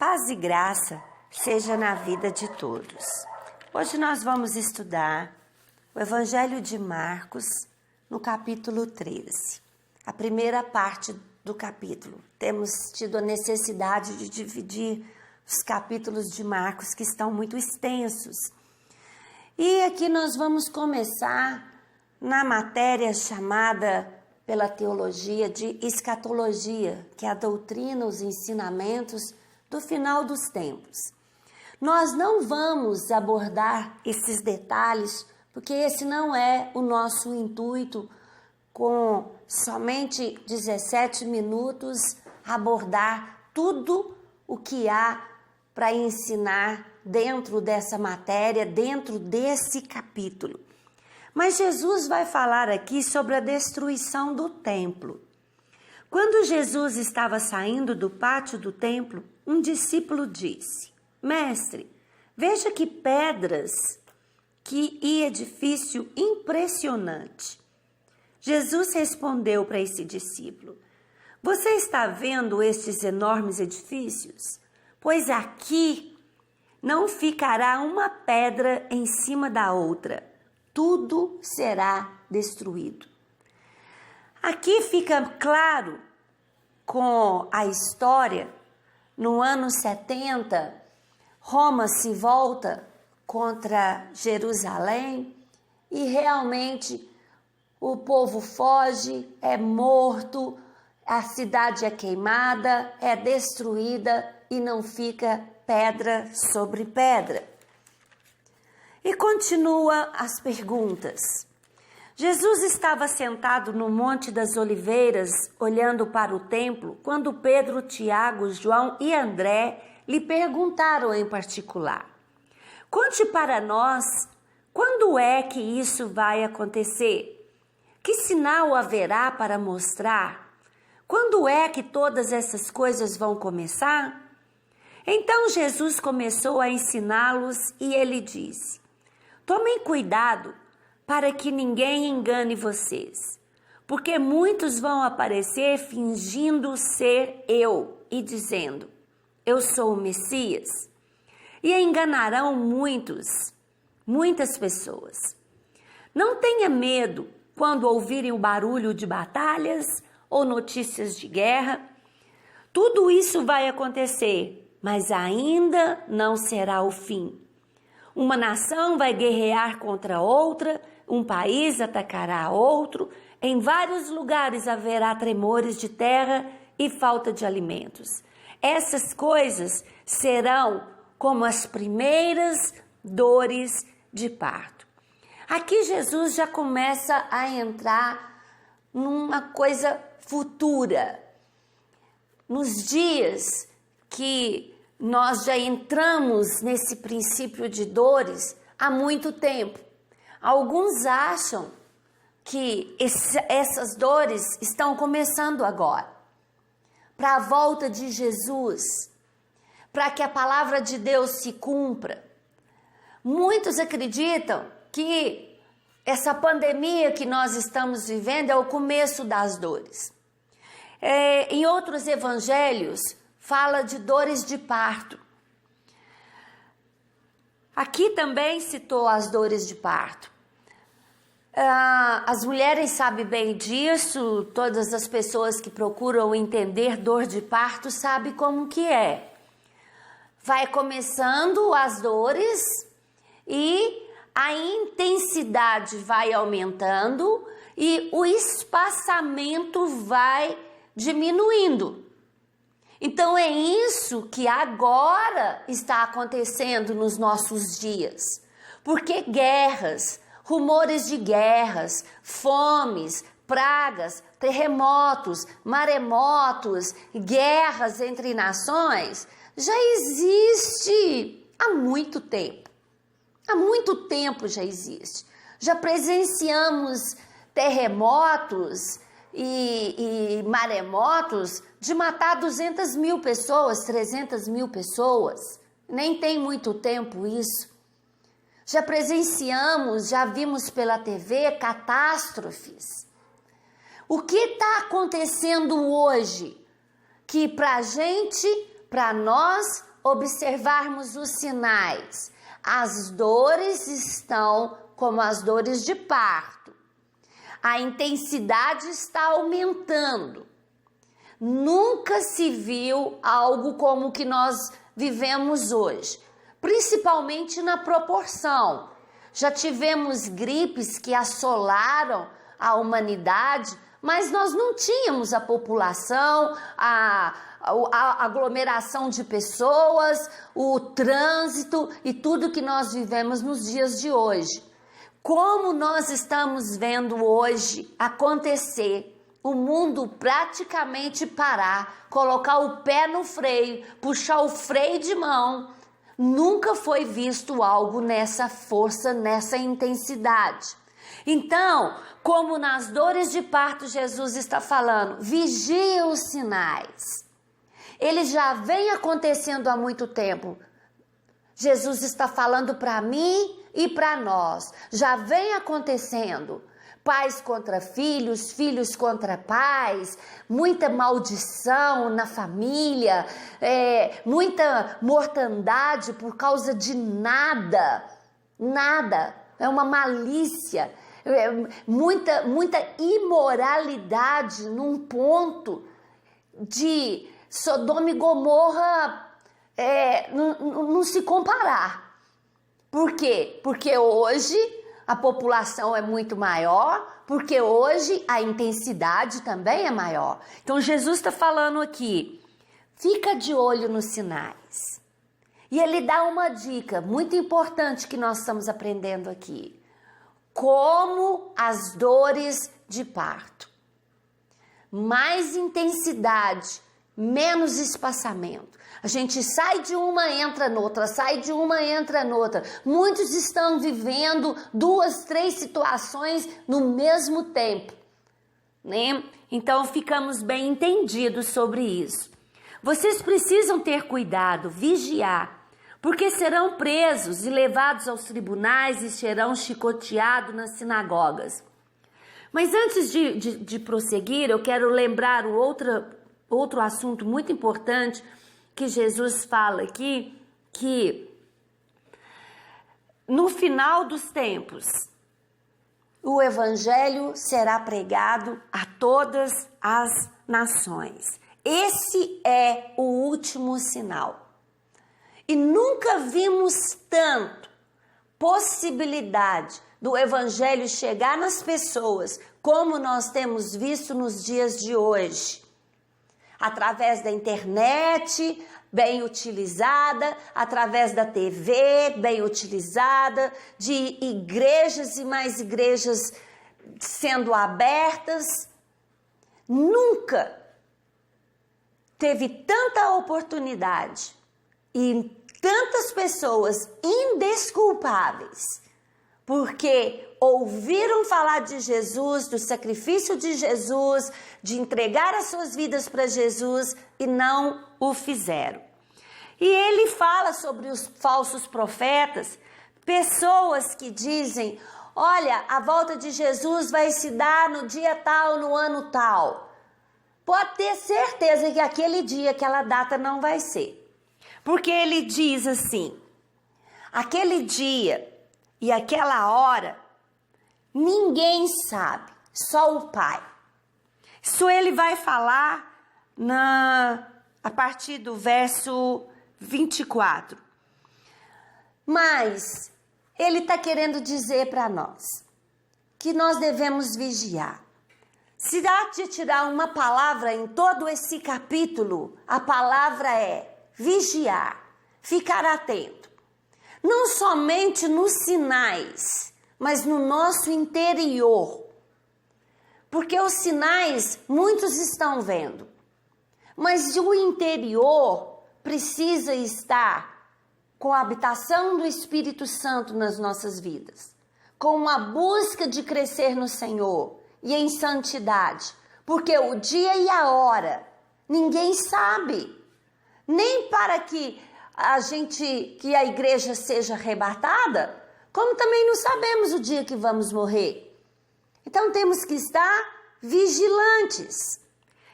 Paz e graça seja na vida de todos. Hoje nós vamos estudar o Evangelho de Marcos, no capítulo 13. A primeira parte do capítulo. Temos tido a necessidade de dividir os capítulos de Marcos, que estão muito extensos. E aqui nós vamos começar na matéria chamada pela teologia de escatologia, que é a doutrina, os ensinamentos do final dos tempos. Nós não vamos abordar esses detalhes, porque esse não é o nosso intuito, com somente 17 minutos, abordar tudo o que há para ensinar dentro dessa matéria, dentro desse capítulo. Mas Jesus vai falar aqui sobre a destruição do templo. Quando Jesus estava saindo do pátio do templo, um discípulo disse: Mestre, veja que pedras, que edifício impressionante. Jesus respondeu para esse discípulo: Você está vendo estes enormes edifícios? Pois aqui não ficará uma pedra em cima da outra. Tudo será destruído. Aqui fica claro, com a história, no ano 70, Roma se volta contra Jerusalém e realmente o povo foge, é morto, a cidade é queimada, é destruída e não fica pedra sobre pedra. E continua as perguntas. Jesus estava sentado no Monte das Oliveiras, olhando para o templo, quando Pedro, Tiago, João e André lhe perguntaram em particular: Conte para nós, quando é que isso vai acontecer? Que sinal haverá para mostrar? Quando é que todas essas coisas vão começar? Então Jesus começou a ensiná-los e ele disse: Tomem cuidado para que ninguém engane vocês, porque muitos vão aparecer fingindo ser eu e dizendo: Eu sou o Messias, e enganarão muitas pessoas. Não tenha medo quando ouvirem o barulho de batalhas ou notícias de guerra. Tudo isso vai acontecer, mas ainda não será o fim. Uma nação vai guerrear contra outra, um país atacará outro, em vários lugares haverá tremores de terra e falta de alimentos. Essas coisas serão como as primeiras dores de parto. Aqui Jesus já começa a entrar numa coisa futura. Nos dias que nós já entramos nesse princípio de dores há muito tempo. Alguns acham que essas dores estão começando agora, para a volta de Jesus, para que a palavra de Deus se cumpra. Muitos acreditam que essa pandemia que nós estamos vivendo é o começo das dores. Em outros evangelhos, fala de dores de parto. Aqui também citou as dores de parto. As mulheres sabem bem disso, todas as pessoas que procuram entender dor de parto sabem como que é. Vai começando as dores e a intensidade vai aumentando e o espaçamento vai diminuindo. Então é isso que agora está acontecendo nos nossos dias. Porque guerras, rumores de guerras, fomes, pragas, terremotos, maremotos, guerras entre nações, já existe há muito tempo. Há muito tempo já existe. Já presenciamos terremotos e maremotos de matar 200 mil pessoas, 300 mil pessoas. Nem tem muito tempo isso. Já presenciamos, já vimos pela TV catástrofes. O que está acontecendo hoje que para a gente, para nós, observarmos os sinais, as dores estão como as dores de parto. A intensidade está aumentando. Nunca se viu algo como o que nós vivemos hoje, principalmente na proporção. Já tivemos gripes que assolaram a humanidade, mas nós não tínhamos a população, a aglomeração de pessoas, o trânsito e tudo que nós vivemos nos dias de hoje. Como nós estamos vendo hoje acontecer, o mundo praticamente parar, colocar o pé no freio, puxar o freio de mão, nunca foi visto algo nessa força, nessa intensidade. Então, como nas dores de parto Jesus está falando, vigie os sinais. Ele já vem acontecendo há muito tempo. Jesus está falando para mim e para nós. Já vem acontecendo. Pais contra filhos, filhos contra pais, muita maldição na família, muita mortandade por causa de nada. Nada. É uma malícia. Muita imoralidade num ponto de Sodoma e Gomorra não se comparar. Por quê? Porque hoje a população é muito maior, porque hoje a intensidade também é maior. Então Jesus está falando aqui, fica de olho nos sinais. E ele dá uma dica muito importante que nós estamos aprendendo aqui. Como as dores de parto. Mais intensidade, menos espaçamento. A gente sai de uma, entra noutra, sai de uma, entra noutra. Muitos estão vivendo 2, 3 situações no mesmo tempo, né? Então ficamos bem entendidos sobre isso. Vocês precisam ter cuidado, vigiar, porque serão presos e levados aos tribunais e serão chicoteados nas sinagogas. Mas antes de prosseguir, eu quero lembrar outro assunto muito importante que Jesus fala aqui, que no final dos tempos, o evangelho será pregado a todas as nações. Esse é o último sinal. E nunca vimos tanto possibilidade do evangelho chegar nas pessoas como nós temos visto nos dias de hoje. Através da internet, bem utilizada, através da TV, bem utilizada, de igrejas e mais igrejas sendo abertas. Nunca teve tanta oportunidade e tantas pessoas indesculpáveis, porque ouviram falar de Jesus, do sacrifício de Jesus, de entregar as suas vidas para Jesus e não o fizeram. E ele fala sobre os falsos profetas, pessoas que dizem, olha, a volta de Jesus vai se dar no dia tal, no ano tal. Pode ter certeza que aquele dia, aquela data não vai ser. Porque ele diz assim, aquele dia e aquela hora, ninguém sabe, só o Pai. Isso ele vai falar a partir do verso 24. Mas ele está querendo dizer para nós que nós devemos vigiar. Se há de tirar uma palavra em todo esse capítulo, a palavra é vigiar, ficar atento. Não somente nos sinais, mas no nosso interior. Porque os sinais muitos estão vendo, mas o interior precisa estar com a habitação do Espírito Santo nas nossas vidas, com uma busca de crescer no Senhor e em santidade, porque o dia e a hora ninguém sabe, nem para que a igreja seja arrebatada, como também não sabemos o dia que vamos morrer. Então temos que estar vigilantes.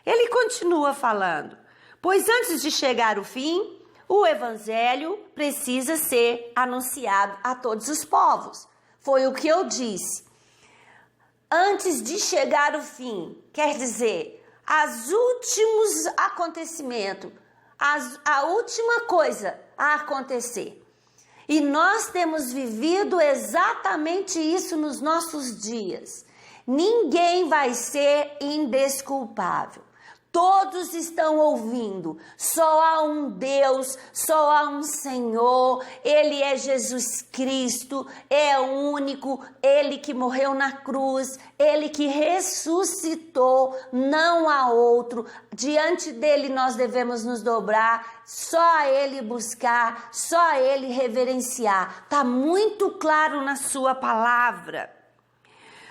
Ele continua falando, pois antes de chegar o fim, o evangelho precisa ser anunciado a todos os povos. Foi o que eu disse. Antes de chegar o fim, quer dizer, os últimos acontecimentos, a última coisa a acontecer. E nós temos vivido exatamente isso nos nossos dias. Ninguém vai ser indesculpável. Todos estão ouvindo. Só há um Deus, só há um Senhor. Ele é Jesus Cristo, é o único, Ele que morreu na cruz, Ele que ressuscitou, não há outro. Diante dele nós devemos nos dobrar, só a Ele buscar, só a Ele reverenciar. Está muito claro na sua palavra.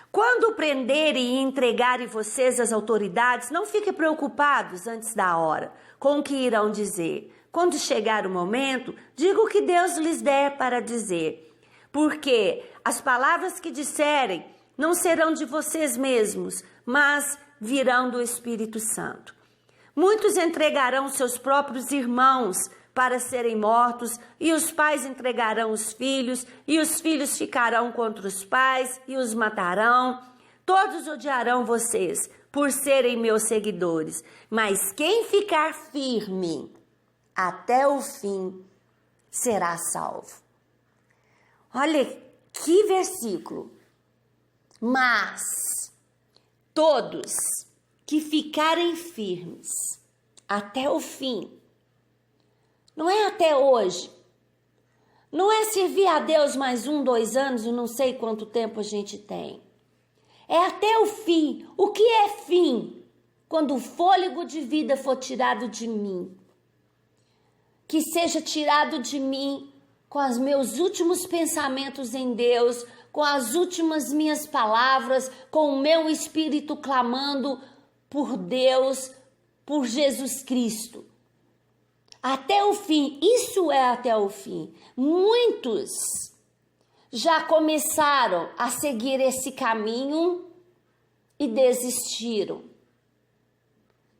Quando prenderem e entregarem vocês às autoridades, não fiquem preocupados antes da hora com o que irão dizer. Quando chegar o momento, diga o que Deus lhes der para dizer. Porque as palavras que disserem não serão de vocês mesmos, mas virão do Espírito Santo. Muitos entregarão seus próprios irmãos para serem mortos, e os pais entregarão os filhos, e os filhos ficarão contra os pais e os matarão. Todos odiarão vocês por serem meus seguidores, mas quem ficar firme até o fim será salvo. Olha que versículo. Mas todos que ficarem firmes até o fim, não é até hoje, não é servir a Deus mais 1, 2 anos, eu não sei quanto tempo a gente tem. É até o fim. O que é fim? Quando o fôlego de vida for tirado de mim. Que seja tirado de mim com os meus últimos pensamentos em Deus, com as últimas minhas palavras, com o meu espírito clamando por Deus, por Jesus Cristo. Até o fim, isso é até o fim. Muitos já começaram a seguir esse caminho e desistiram.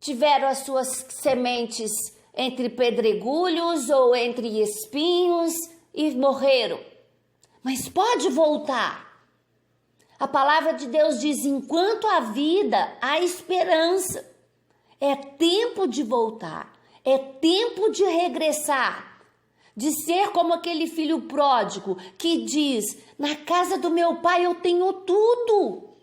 Tiveram as suas sementes entre pedregulhos ou entre espinhos e morreram. Mas pode voltar. A palavra de Deus diz: enquanto há vida, há esperança. É tempo de voltar. É tempo de regressar, de ser como aquele filho pródigo que diz: na casa do meu pai eu tenho tudo.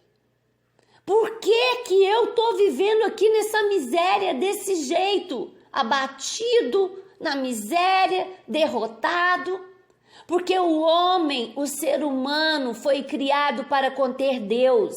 Por que que eu estou vivendo aqui nessa miséria desse jeito? Abatido, na miséria, derrotado. Porque o homem, o ser humano, foi criado para conter Deus.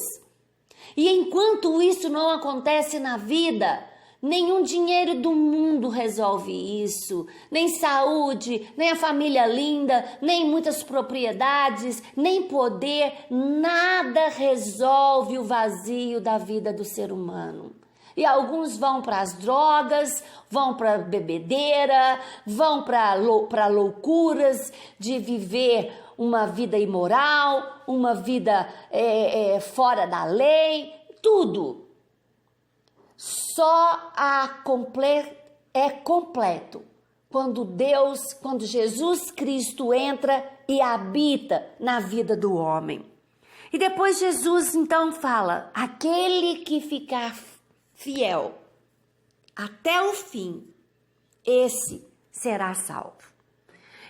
E enquanto isso não acontece na vida, nenhum dinheiro do mundo resolve isso, nem saúde, nem a família linda, nem muitas propriedades, nem poder, nada resolve o vazio da vida do ser humano. E alguns vão para as drogas, vão para a bebedeira, vão para loucuras de viver uma vida imoral, uma vida fora da lei, tudo. Só é completo quando Jesus Cristo entra e habita na vida do homem. E depois Jesus então fala: aquele que ficar fiel até o fim, esse será salvo.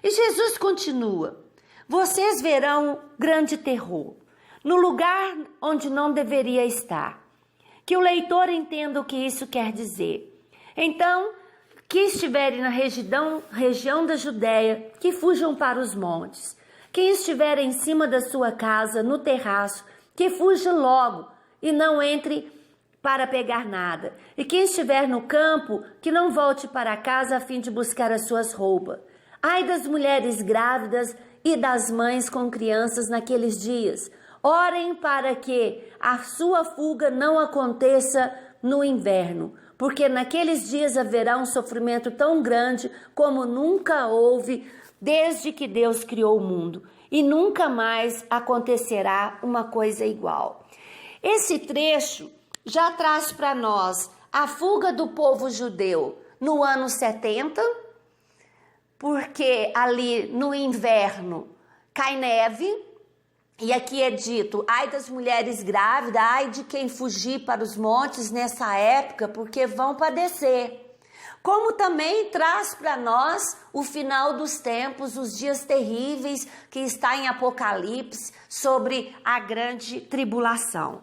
E Jesus continua: vocês verão grande terror no lugar onde não deveria estar. Que o leitor entenda o que isso quer dizer. Então, que estiverem na região da Judéia, que fujam para os montes. Quem estiver em cima da sua casa, no terraço, que fuja logo e não entre para pegar nada. E quem estiver no campo, que não volte para casa a fim de buscar as suas roupas. Ai das mulheres grávidas e das mães com crianças naqueles dias. Orem para que a sua fuga não aconteça no inverno, porque naqueles dias haverá um sofrimento tão grande como nunca houve desde que Deus criou o mundo, e nunca mais acontecerá uma coisa igual. Esse trecho já traz para nós a fuga do povo judeu no ano 70, porque ali no inverno cai neve, e aqui é dito, ai das mulheres grávidas, ai de quem fugir para os montes nessa época, porque vão padecer. Como também traz para nós o final dos tempos, os dias terríveis que está em Apocalipse sobre a grande tribulação.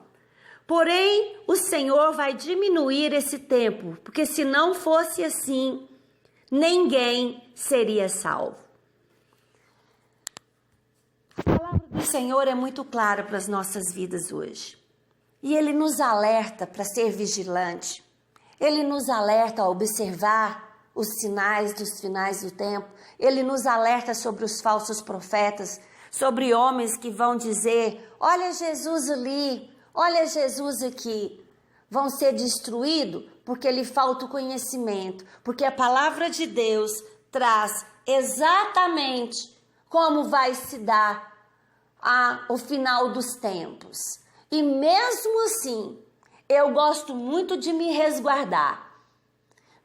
Porém, o Senhor vai diminuir esse tempo, porque se não fosse assim, ninguém seria salvo. A palavra do Senhor é muito clara para as nossas vidas hoje. E Ele nos alerta para ser vigilante. Ele nos alerta a observar os sinais dos finais do tempo. Ele nos alerta sobre os falsos profetas, sobre homens que vão dizer, olha Jesus ali, olha Jesus aqui. Vão ser destruídos porque lhe falta o conhecimento, porque a palavra de Deus traz exatamente como vai se dar o final dos tempos. E mesmo assim, eu gosto muito de me resguardar,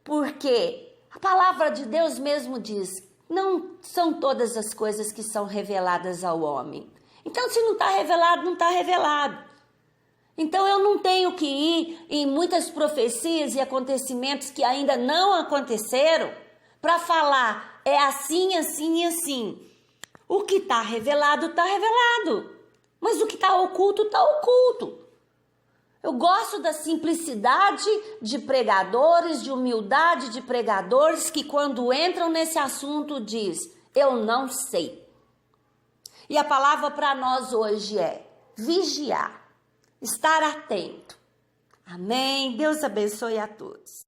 porque a palavra de Deus mesmo diz, não são todas as coisas que são reveladas ao homem. Então, se não está revelado, não está revelado. Então, eu não tenho que ir em muitas profecias e acontecimentos que ainda não aconteceram para falar, é assim, assim e assim. O que está revelado, mas o que está oculto, está oculto. Eu gosto da simplicidade de pregadores, de humildade de pregadores que quando entram nesse assunto diz, eu não sei. E a palavra para nós hoje é vigiar, estar atento. Amém? Deus abençoe a todos.